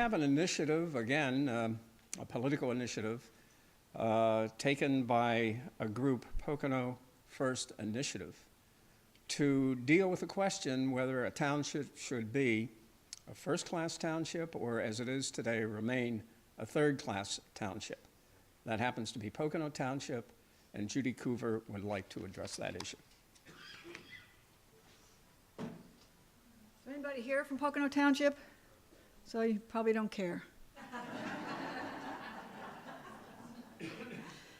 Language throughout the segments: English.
have an initiative, again, a political initiative, taken by a group, Pocono First Initiative, to deal with the question whether a township should be a first-class township or, as it is today, remain a third-class township. That happens to be Pocono Township, and Judi Coover would like to address that issue. Is there anybody here from Pocono Township? So you probably don't care.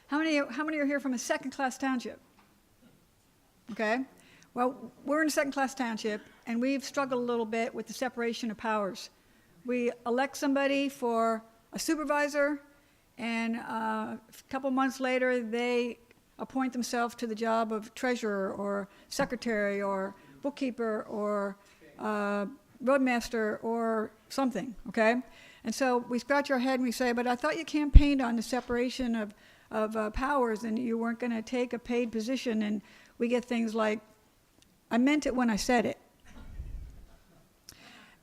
How many are here from a second-class township? Okay. Well, we're in a second-class township, and we've struggled a little bit with the separation of powers. We elect somebody for a supervisor, and a couple months later, they appoint themselves to the job of treasurer or secretary or bookkeeper or roadmaster or something, okay? And so we scratch our head and we say, but I thought you campaigned on the separation of powers and you weren't going to take a paid position, and we get things like, I meant it when I said it.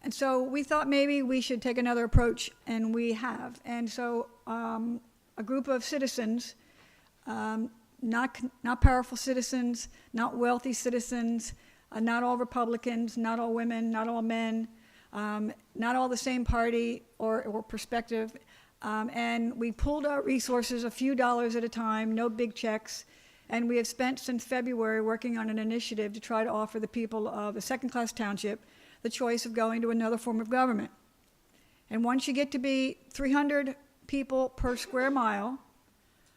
And so we thought maybe we should take another approach, and we have. And so a group of citizens, not powerful citizens, not wealthy citizens, not all Republicans, not all women, not all men, not all the same party or perspective, and we pooled our resources a few dollars at a time, no big checks. And we have spent since February working on an initiative to try to offer the people of a second-class township the choice of going to another form of government. And once you get to be 300 people per square mile,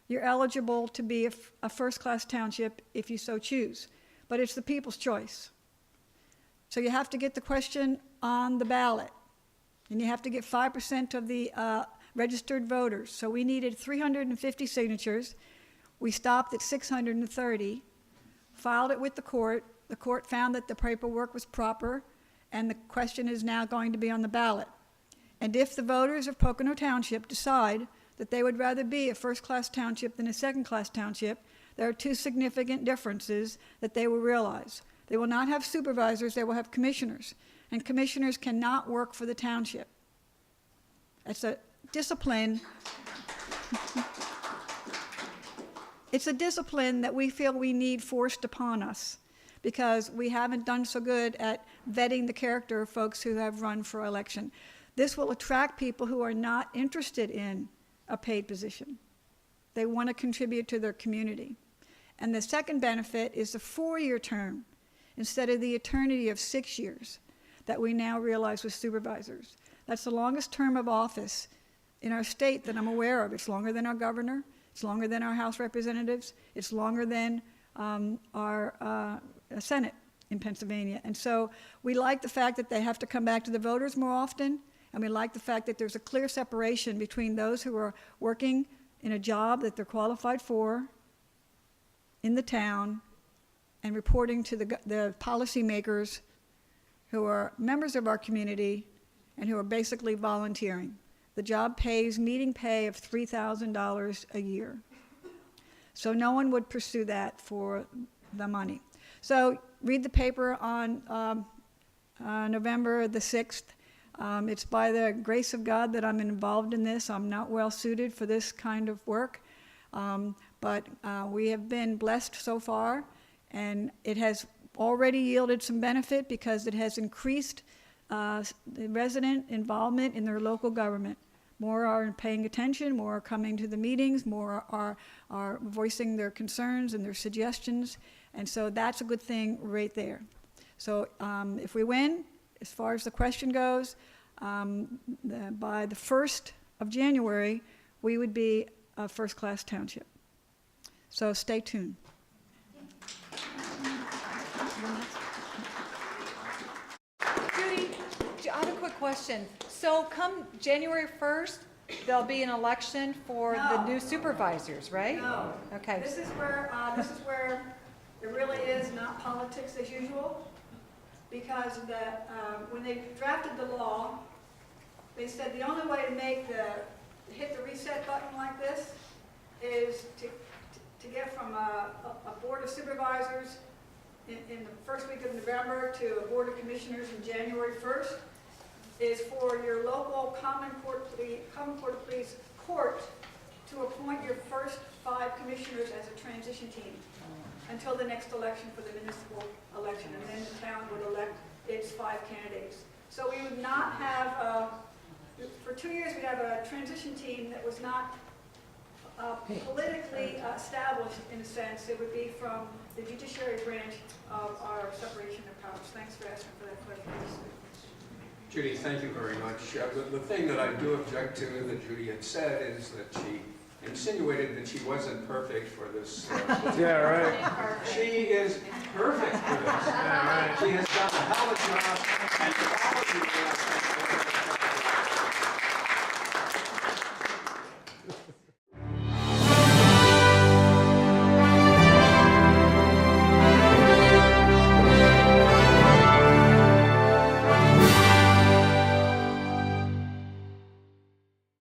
you're eligible to be a first-class township if you so choose. But it's the people's choice. So you have to get the question on the ballot. And you have to get 5% of the registered voters. So we needed 350 signatures. We stopped at 630, filed it with the court. The court found that the paperwork was proper, and the question is now going to be on the ballot. And if the voters of Pocono Township decide that they would rather be a first-class township than a second-class township, there are two significant differences that they will realize. They will not have supervisors, they will have commissioners. And commissioners cannot work for the township. It's a discipline. It's a discipline that we feel we need forced upon us because we haven't done so good at vetting the character of folks who have run for election. This will attract people who are not interested in a paid position. They want to contribute to their community. And the second benefit is a 4-year term instead of the eternity of 6 years that we now realize with supervisors. That's the longest term of office in our state that I'm aware of. It's longer than our governor. It's longer than our House representatives. It's longer than our Senate in Pennsylvania. And so we like the fact that they have to come back to the voters more often, and we like the fact that there's a clear separation between those who are working in a job that they're qualified for in the town and reporting to the policymakers who are members of our community and who are basically volunteering. The job pays median pay of $3,000 a year. So no one would pursue that for the money. So read the paper on November the 6th. It's by the grace of God that I'm involved in this. I'm not well suited for this kind of work, but we have been blessed so far, and it has already yielded some benefit because it has increased the resident involvement in their local government. More are paying attention, more are coming to the meetings, more are voicing their concerns and their suggestions, and so that's a good thing right there. So if we win, as far as the question goes, by the 1st of January, we would be a first-class township. So stay tuned. Judi, I have a quick question. So come January 1st, there'll be an election for the new supervisors, right? No. Okay. This is where it really is not politics as usual, because when they drafted the law, they said the only way to hit the reset button like this is to get from a board of supervisors in the first week of November to a board of commissioners in January 1st. is for your local common court of police court to appoint your first 5 commissioners as a transition team until the next election for the municipal election, and then the town would elect its 5 candidates. So we would not have, for 2 years, we'd have a transition team that was not politically established in a sense. It would be from the judiciary branch of our separation of powers. Thanks for asking for that clarification. Judy, thank you very much. The thing that I do object to that Judy had said is that she insinuated that she wasn't perfect for this. Yeah, right. She is perfect for this. Yeah, right. She has done a hell of a job.